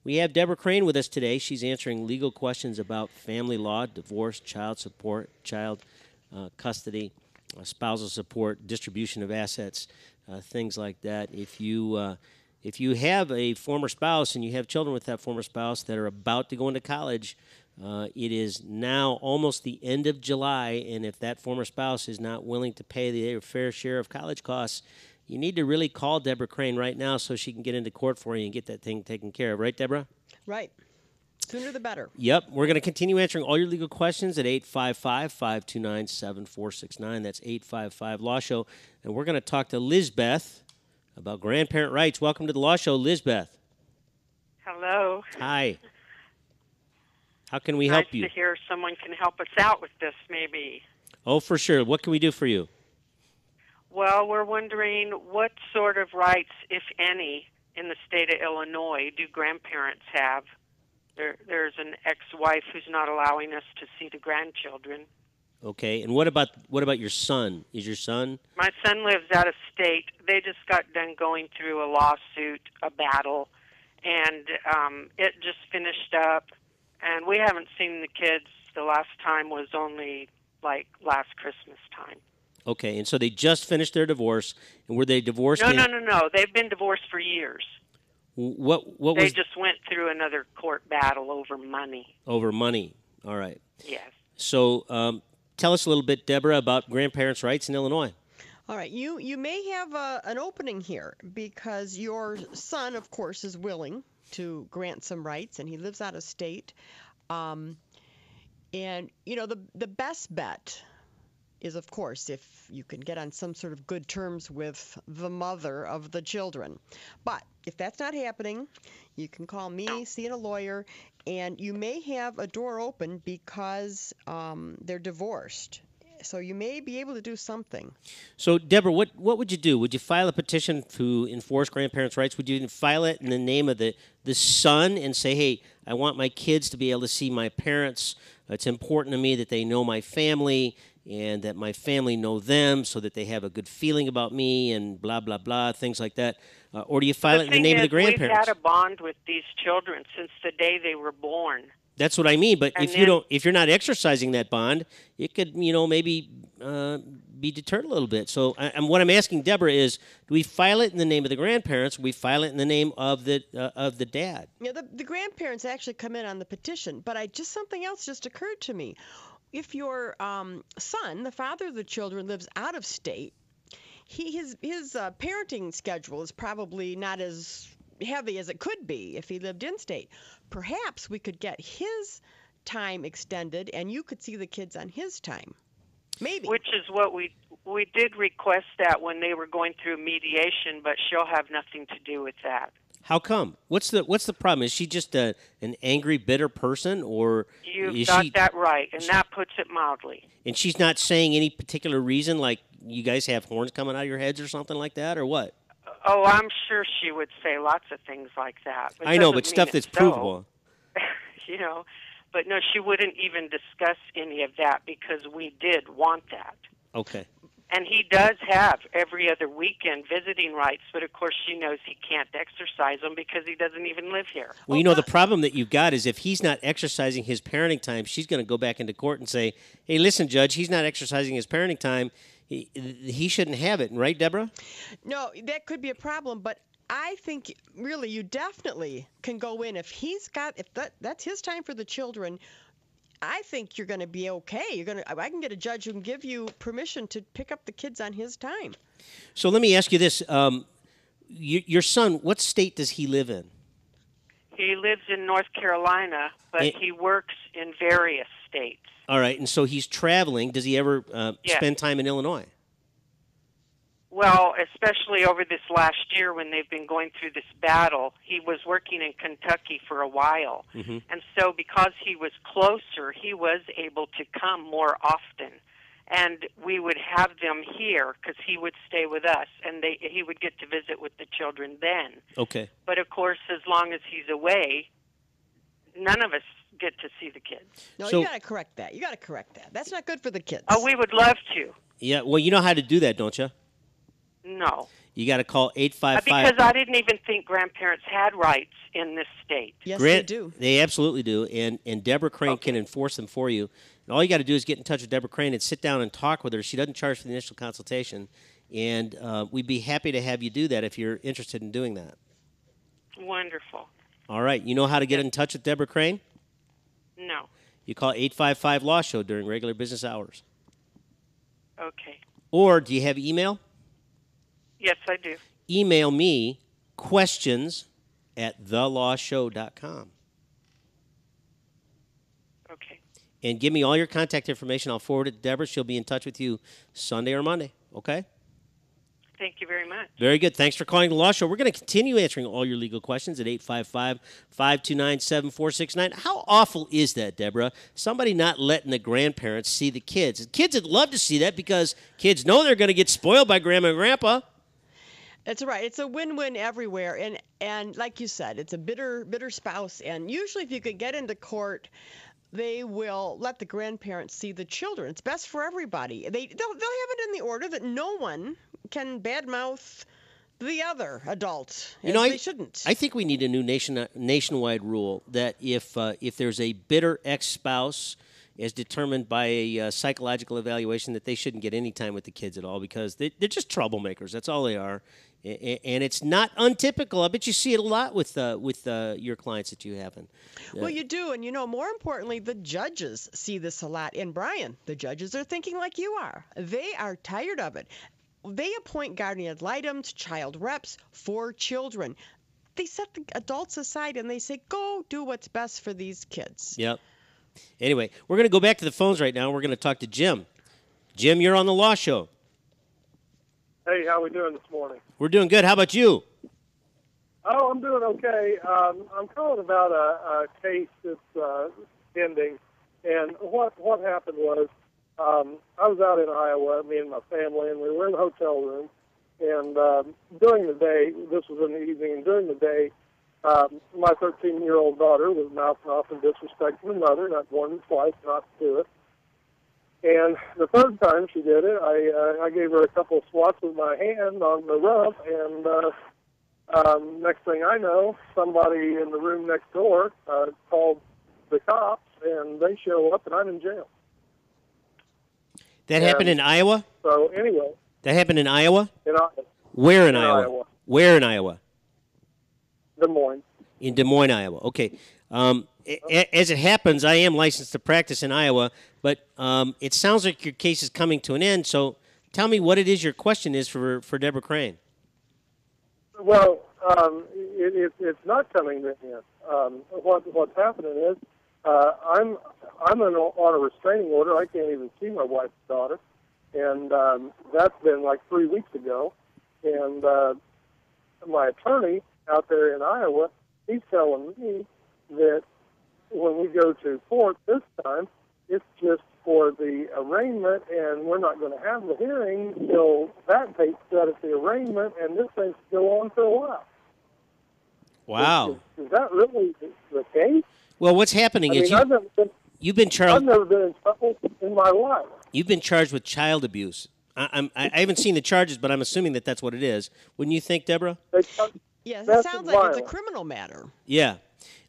We have Debra Crane with us today. She's answering legal questions about family law, divorce, child support, child custody, spousal support, distribution of assets, things like that. If you have a former spouse and you have children with that former spouse that are about to go into college, it is now almost the end of July, and if that former spouse is not willing to pay their fair share of college costs, you need to really call Debra Crane right now so she can get into court for you and get that thing taken care of. Right, Debra? Right. Sooner the better. Yep. We're going to continue answering all your legal questions at 855-529-7469. That's 855-LAW-SHOW. And we're going to talk to Lizbeth about grandparent rights. Welcome to the Law Show, Lizbeth. Hello. Hi. How can we help you? Nice to hear someone can help us out with this, maybe. Oh, for sure. What can we do for you? Well, we're wondering what sort of rights, if any, in the state of Illinois do grandparents have? There's an ex-wife who's not allowing us to see the grandchildren. Okay. And what about your son? Is your son? My son lives out of state. They just got done going through a lawsuit, a battle, and it just finished up. And we haven't seen the kids. The last time was only like last Christmas time. Okay, and so they just finished their divorce, and were they divorced? No. They've been divorced for years. What They was just went through another court battle over money. over money? All right. Yes. So tell us a little bit, Debra, about grandparents' rights in Illinois. All right. You may have an opening here because your son, of course, is willing to grant some rights, and he lives out of state. And, the best bet is, of course, if you can get on some sort of good terms with the mother of the children. But if that's not happening, you can call me, see a lawyer, and you may have a door open because they're divorced. So you may be able to do something. So, Debra, what would you do? Would you file a petition to enforce grandparents' rights? Would you file it in the name of the son and say, hey, I want my kids to be able to see my parents. It's important to me that they know my family and that my family know them so that they have a good feeling about me and blah, blah, blah, things like that? Or do you file it in the name of the grandparents? We've had a bond with these children since the day they were born. That's what I mean. But And if you're not exercising that bond, it could, maybe be deterred a little bit. So what I'm asking Debra is, do we file it in the name of the grandparents? Or we file it in the name of the dad? Yeah, the grandparents actually come in on the petition. But something else just occurred to me. If your son, the father of the children, lives out of state, his parenting schedule is probably not as heavy as it could be if he lived in state. Perhaps we could get his time extended and you could see the kids on his time. Maybe. Which is what we did request that when they were going through mediation, but she'll have nothing to do with that. How come? What's the problem? Is she just an angry, bitter person, or You've got that right, and that puts it mildly. And she's not saying any particular reason, like you guys have horns coming out of your heads or something like that, or what? Oh, I'm sure she would say lots of things like that. But I know, but doesn't stuff mean that's it's so. provable. But no, she wouldn't even discuss any of that because we did want that. Okay. And he does have every other weekend visiting rights, but of course she knows he can't exercise them because he doesn't even live here. Well, the problem that you've got is if he's not exercising his parenting time, she's going to go back into court and say, hey, listen, Judge, he's not exercising his parenting time. He shouldn't have it, right, Debra? No, that could be a problem, but I think really you definitely can go in if that's his time for the children. I think you're going to be okay. I can get a judge who can give you permission to pick up the kids on his time. So let me ask you this: your son, what state does he live in? He lives in North Carolina, but he works in various states. All right, and so he's traveling. Does he ever spend time in Illinois? Well, especially over this last year when they've been going through this battle, he was working in Kentucky for a while. Mm-hmm. And so because he was closer, he was able to come more often. And we would have them here because he would stay with us, and he would get to visit with the children then. Okay. But, of course, as long as he's away, none of us get to see the kids. No, you got to correct that. That's not good for the kids. Oh, we would love to. Yeah, well, you know how to do that, don't you? No. You got to call 855. Because I didn't even think grandparents had rights in this state. Yes, they do. They absolutely do, and Debra Crane can enforce them for you. And all you got to do is get in touch with Debra Crane and sit down and talk with her. She doesn't charge for the initial consultation, and we'd be happy to have you do that if you're interested in doing that. Wonderful. All right. You know how to get in touch with Debra Crane? No. You call 855 Law Show during regular business hours. Okay. Or do you have email? Yes, I do. Email me questions@thelawshow.com. Okay. And give me all your contact information. I'll forward it to Debra. She'll be in touch with you Sunday or Monday. Okay? Thank you very much. Very good. Thanks for calling the Law Show. We're going to continue answering all your legal questions at 855-529-7469. How awful is that, Debra? Somebody not letting the grandparents see the kids. Kids would love to see that because kids know they're going to get spoiled by Grandma and Grandpa. That's right. It's a win-win everywhere, and like you said, it's a bitter spouse. And usually, if you could get into court, they will let the grandparents see the children. It's best for everybody. They'll have it in the order that no one can badmouth the other adult. They shouldn't. I think we need a new nationwide rule that if there's a bitter ex-spouse as determined by a psychological evaluation, that they shouldn't get any time with the kids at all because they're just troublemakers. That's all they are. And it's not untypical. I bet you see it a lot with your clients that you have. Well, you do. And, more importantly, the judges see this a lot. And, Brian, the judges are thinking like you are. They are tired of it. They appoint guardian ad litems, child reps for children. They set the adults aside and they say, go do what's best for these kids. Yep. Anyway, we're going to go back to the phones right now. We're going to talk to Jim. Jim, you're on the Law Show. Hey, how we doing this morning? We're doing good. How about you? Oh, I'm doing okay. I'm calling about a case that's pending. And what happened was I was out in Iowa, me and my family, and we were in the hotel room. And during the day, this was in the evening, and during the day, my 13-year-old daughter was mouthing off and disrespecting her mother, not once, twice, not to do it. And the third time she did it, I gave her a couple of swats with my hand on the rub, and next thing I know, somebody in the room next door called the cops, and they show up, and I'm in jail. That happened in Iowa? So anyway. That happened in Iowa? In Iowa. Where in Iowa? Where in Iowa? Des Moines. In Des Moines, Iowa. Okay. As it happens, I am licensed to practice in Iowa, but it sounds like your case is coming to an end. So tell me what it is your question is for Debra Crane. Well, it's not coming to an end. What's happening is I'm on a restraining order. I can't even see my wife's daughter, and that's been like 3 weeks ago. And my attorney out there in Iowa, he's telling me that when we go to court this time, it's just for the arraignment, and we're not going to have the hearing until that date's set at the arraignment, and this thing's go on for a while. Wow. Is that really the case? Well, what's happening is you've been charged. I've never been in trouble in my life. You've been charged with child abuse. I haven't seen the charges, but I'm assuming that that's what it is. Wouldn't you think, Debra? Yes, it sounds like it's a criminal matter. Yeah.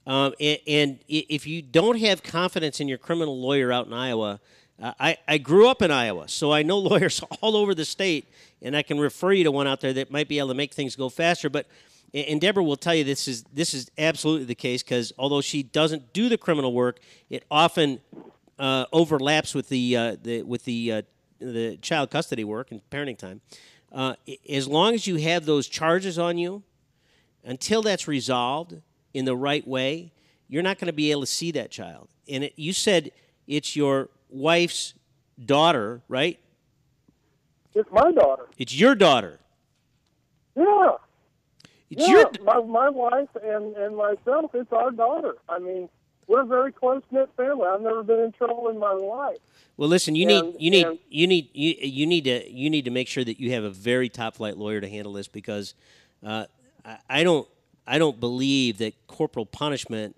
And if you don't have confidence in your criminal lawyer out in Iowa, I grew up in Iowa, so I know lawyers all over the state, and I can refer you to one out there that might be able to make things go faster. But and Debra will tell you this is absolutely the case because although she doesn't do the criminal work, it often overlaps with the child custody work and parenting time. As long as you have those charges on you, until that's resolved in the right way, you're not going to be able to see that child. And you said it's your wife's daughter, right? It's my daughter. It's your daughter. Yeah. It's your my wife and myself, it's our daughter. I mean, we're a very close-knit family. I've never been in trouble in my life. Well, listen, you need to make sure that you have a very top-flight lawyer to handle this because I don't believe that corporal punishment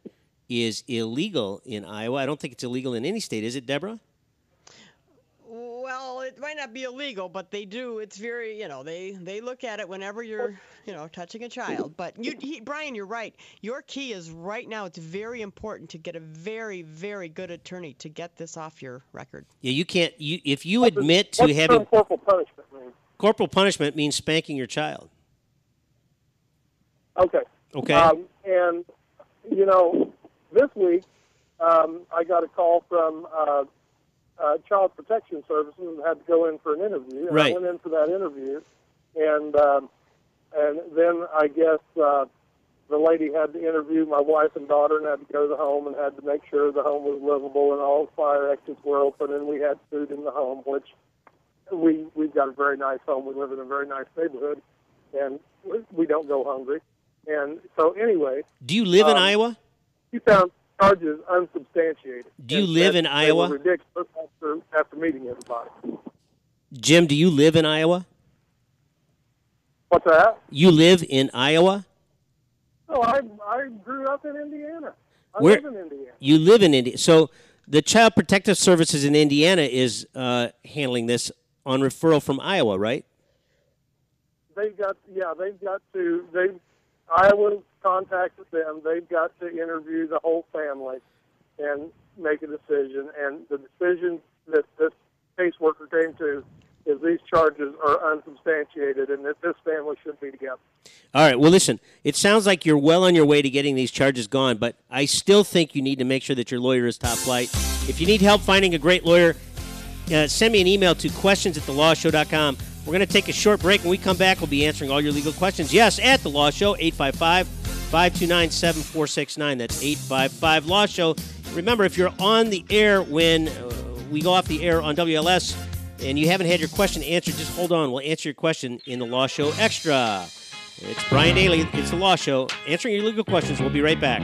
is illegal in Iowa. I don't think it's illegal in any state. Is it, Debra? Well, it might not be illegal, but they do. It's very, they look at it whenever you're, touching a child. But Brian, you're right. Your key is right now. It's very important to get a very, very good attorney to get this off your record. Yeah, you can't. If you admit to what's having corporal punishment mean? Corporal punishment means spanking your child. Okay. Okay. And this week I got a call from Child Protection Services and had to go in for an interview. And Right. I went in for that interview, and then I guess the lady had to interview my wife and daughter and had to go to the home and had to make sure the home was livable and all the fire exits were open and we had food in the home, which we've got a very nice home. We live in a very nice neighborhood, and we don't go hungry. And so anyway. Do you live in Iowa? You found charges unsubstantiated. Do you live in Iowa? They were ridiculous after meeting everybody. Jim, do you live in Iowa? What's that? You live in Iowa? No, I grew up in Indiana. I Where- live in Indiana. You live in Indiana. So the Child Protective Services in Indiana is handling this on referral from Iowa, right? Iowa contacted them. They've got to interview the whole family and make a decision. And the decision that this caseworker came to is these charges are unsubstantiated and that this family should be together. All right. Well, listen, it sounds like you're well on your way to getting these charges gone, but I still think you need to make sure that your lawyer is top flight. If you need help finding a great lawyer, send me an email to questions@thelawshow.com. We're going to take a short break. When we come back, we'll be answering all your legal questions. Yes, at The Law Show, 855-529-7469. That's 855-LAW SHOW. Remember, if you're on the air when we go off the air on WLS and you haven't had your question answered, just hold on. We'll answer your question in The Law Show Extra. It's Brian Dailey. It's The Law Show. Answering your legal questions. We'll be right back.